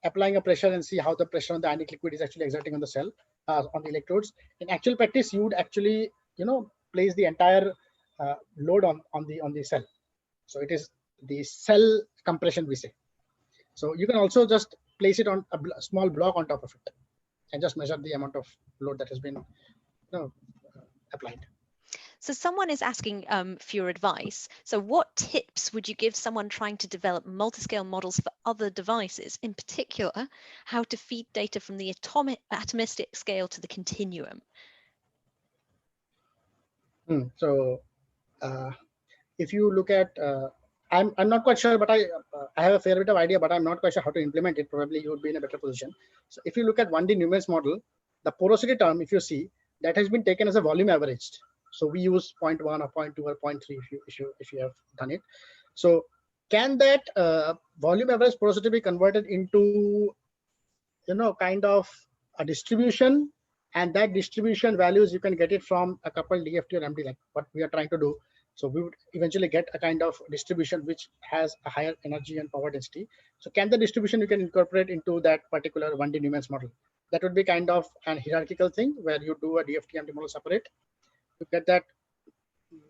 applying a pressure and see how the pressure on the ionic liquid is actually exerting on the cell, on the electrodes. In actual practice, you would actually place the entire load on the cell. So it is the cell compression, we say. So you can also just place it on a small block on top of it and just measure the amount of load that has been applied. So someone is asking for your advice. So what tips would you give someone trying to develop multiscale models for other devices, in particular, how to feed data from the atomistic scale to the continuum? So if you look at, I'm not quite sure, but I have a fair bit of idea, but I'm not quite sure how to implement it. Probably you would be in a better position. So if you look at 1D Newman's model, the porosity term, if you see, that has been taken as a volume averaged. So we use 0.1 or 0.2 or 0.3 if you have done it. So can that volume average porosity be converted into kind of a distribution, and that distribution values you can get it from a coupled DFT or MD, like what we are trying to do. So we would eventually get a kind of distribution which has a higher energy and power density. So can the distribution you can incorporate into that particular 1D Newman's model? That would be kind of an hierarchical thing where you do a DFT MD model separate. You get that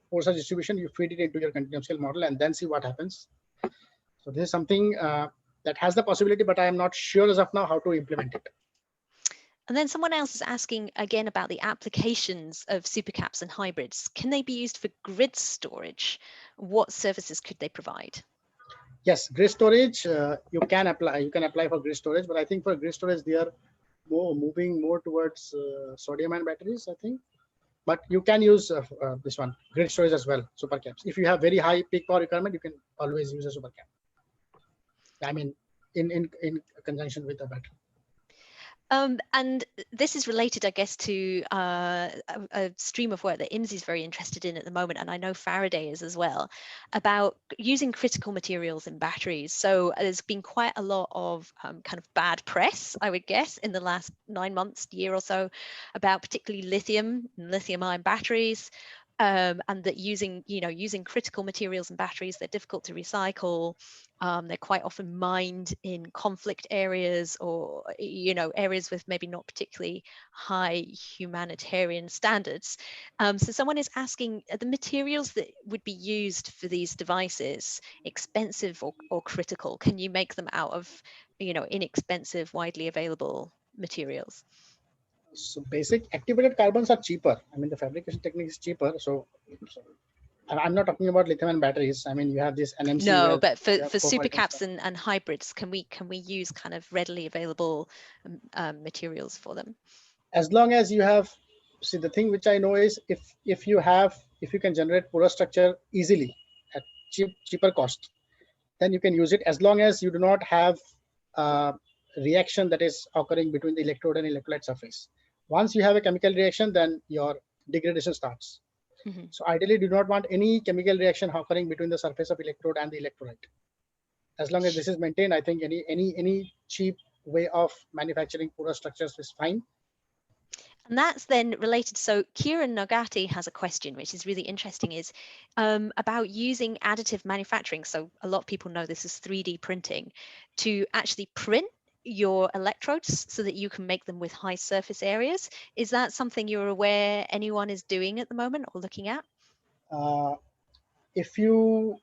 force distribution, you feed it into your continuum scale model and then see what happens. So this is something that has the possibility, but I am not sure as of now how to implement it. And then someone else is asking again about the applications of supercaps and hybrids. Can they be used for grid storage? What services could they provide? Yes, grid storage, you can apply for grid storage, but I think for grid storage they are moving more towards sodium ion batteries, I think. But you can use this one, grid storage as well, supercaps. If you have very high peak power requirement, you can always use a supercap. I mean, in conjunction with the battery. And this is related, I guess, to a stream of work that IMSE is very interested in at the moment, and I know Faraday is as well, about using critical materials in batteries. So there's been quite a lot of kind of bad press, I would guess, in the last 9 months, year or so, about particularly lithium-ion batteries. And that using critical materials in batteries, they're difficult to recycle. They're quite often mined in conflict areas or, areas with maybe not particularly high humanitarian standards. So someone is asking, are the materials that would be used for these devices expensive or critical? Can you make them out of, inexpensive, widely available materials? So basic activated carbons are cheaper. I mean, the fabrication technique is cheaper. So I'm not talking about lithium-ion batteries. I mean, you have this NMC. No, but for supercaps and hybrids, can we use kind of readily available materials for them? As long as you have, see, the thing which I know is if you can generate porous structure easily at cheaper cost, then you can use it, as long as you do not have reaction that is occurring between the electrode and electrolyte surface. Once you have a chemical reaction, then your degradation starts. Mm-hmm. So ideally, do not want any chemical reaction occurring between the surface of electrode and the electrolyte. As long as this is maintained, I think any cheap way of manufacturing porous structures is fine. And that's then related. So Kieran Nogati has a question, which is really interesting, is about using additive manufacturing. So a lot of people know this is 3D printing, to actually print your electrodes so that you can make them with high surface areas. Is that something you're aware anyone is doing at the moment or looking at? If you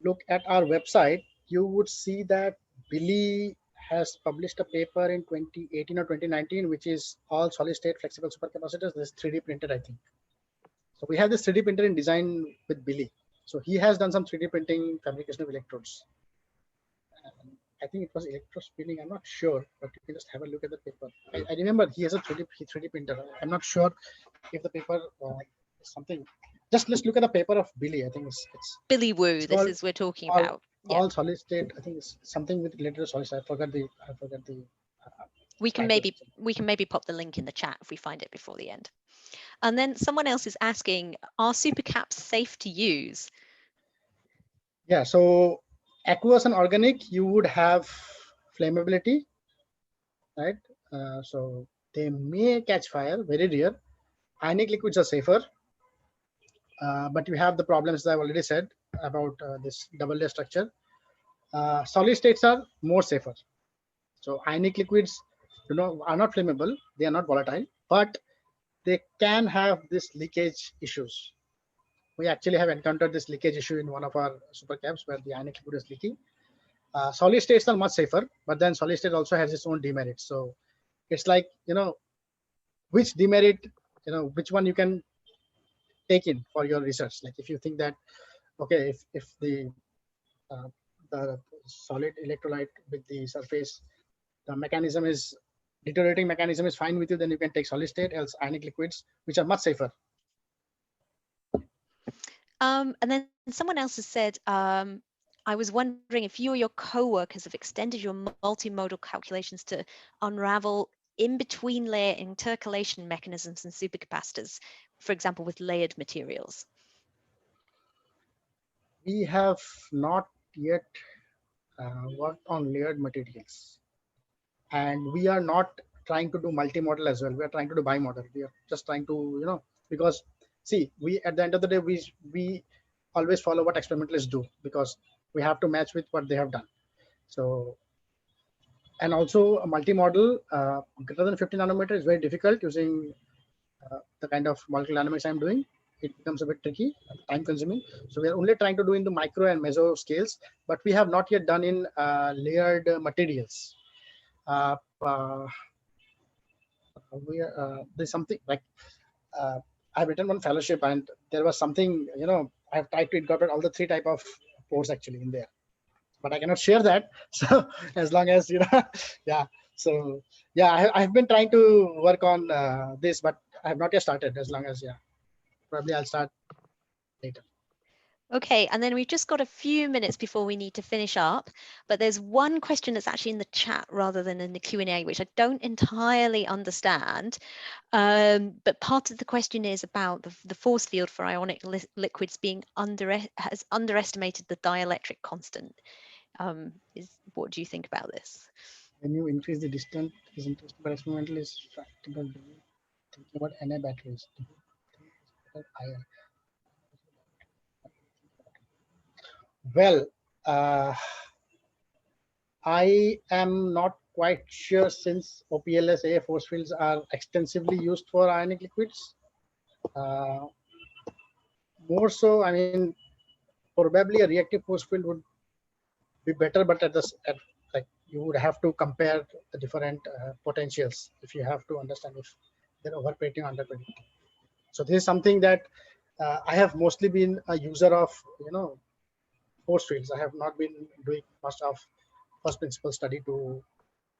look at our website, you would see that Billy has published a paper in 2018 or 2019, which is all solid state flexible supercapacitors. This is 3D printed, I think. So we have this 3D printer in design with Billy. So he has done some 3D printing fabrication of electrodes. I think it was electrospinning. I'm not sure, but you can just have a look at the paper. I remember he has a 3D printer. I'm not sure if the paper is something. Just let's look at the paper of Billy. I think it's Billy Wu. This is we're talking about. All solid state. I think it's something with related to solid state. I forgot the. We can maybe pop the link in the chat if we find it before the end. And then someone else is asking, are supercaps safe to use? Yeah. So aqueous and organic, you would have flammability, right? So they may catch fire, very rare. Ionic liquids are safer, but you have the problems I've already said about this double layer structure. Solid states are more safer. So ionic liquids, are not flammable. They are not volatile, but they can have this leakage issues. we actually have encountered this leakage issue in one of our supercaps where the ionic liquid is leaking. Solid states are much safer, but then solid state also has its own demerits. So it's like, which demerit, which one you can take in for your research. Like if you think that, okay, if the solid electrolyte with the surface, the mechanism is deteriorating mechanism is fine with you, then you can take solid state, else ionic liquids, which are much safer. And then someone else has said, I was wondering if you or your co-workers have extended your multimodal calculations to unravel in-between layer intercalation mechanisms and supercapacitors, for example, with layered materials. We have not yet worked on layered materials, and we are not trying to do multimodal as well. We are trying to do bimodal. We are just trying to, because see, we at the end of the day, we always follow what experimentalists do because we have to match with what they have done. So, and also a multimodal greater than 50 nanometer is very difficult using the kind of molecular dynamics I'm doing. It becomes a bit tricky, time consuming. So we are only trying to do in the micro and meso scales, but we have not yet done in layered materials. There's something like I've written one fellowship, and there was something, I've tried to incorporate all the 3 type of pores actually in there, but I cannot share that. So as long as yeah. So yeah, I've been trying to work on this, but I have not yet started. As long as probably I'll start later. Okay, and then we've just got a few minutes before we need to finish up, but there's one question that's actually in the chat rather than in the Q&A, which I don't entirely understand. But part of the question is about the force field for ionic liquids being has underestimated the dielectric constant. What do you think about this? When you increase the distance, is interesting, but experimental is practical. Thinking about NA batteries. Well, I am not quite sure, since OPLS-A force fields are extensively used for ionic liquids. More so, I mean, probably a reactive force field would be better, but like you would have to compare the different potentials if you have to understand if they're overpredicting or underpredicting. So this is something that I have mostly been a user of, force fields. I have not been doing much of first principle study to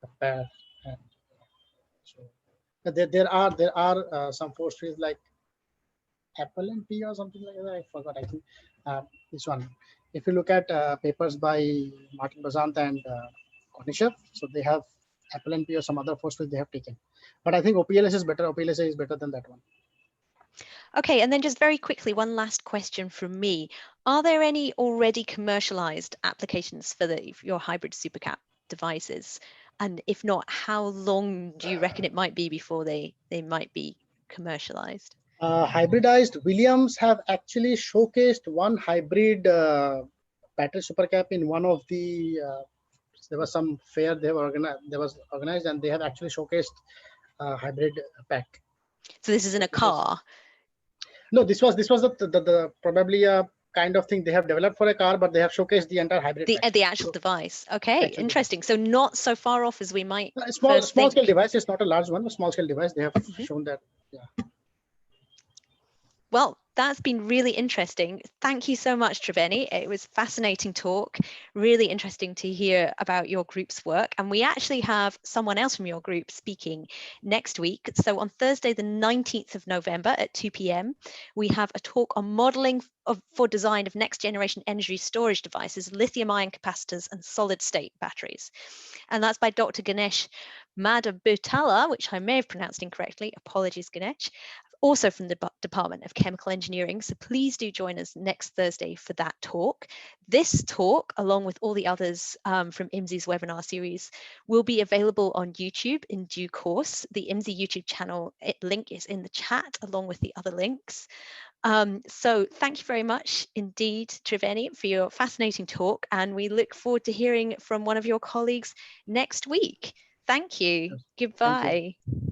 compare. And so there are some force fields like Apple and P or something like that. I forgot. I think this one. If you look at papers by Martin Bazant and Konishev, so they have Apple and P or some other force field they have taken. But I think OPLS is better. OPLS is better than that one. Okay, and then just very quickly, one last question from me. Are there any already commercialized applications for your hybrid supercap devices? And if not, how long do you reckon it might be before they might be commercialized? Hybridized, Williams have actually showcased one hybrid battery supercap in one of the there was some fair they were organized, and they have actually showcased hybrid pack. So this isn't a car? No, this was the probably a kind of thing they have developed for a car, but they have showcased the entire hybrid pack. The actual device. Okay, interesting. So not so far off as we might small scale device. It's not a large one, a small scale device. They have shown that. Yeah. Well, that's been really interesting. Thank you so much, Tribeni. It was fascinating talk, really interesting to hear about your group's work. And we actually have someone else from your group speaking next week. So on Thursday, the 19th of November at 2 p.m, we have a talk on modeling for design of next generation energy storage devices, lithium-ion capacitors and solid state batteries. And that's by Dr. Ganesh Madhabutala, which I may have pronounced incorrectly. Apologies, Ganesh. Also from the Department of Chemical Engineering. So please do join us next Thursday for that talk. This talk, along with all the others from IMSE's webinar series, will be available on YouTube in due course. The IMSE YouTube channel link is in the chat, along with the other links. So thank you very much indeed, Tribeni, for your fascinating talk. And we look forward to hearing from one of your colleagues next week. Thank you. Goodbye. Thank you.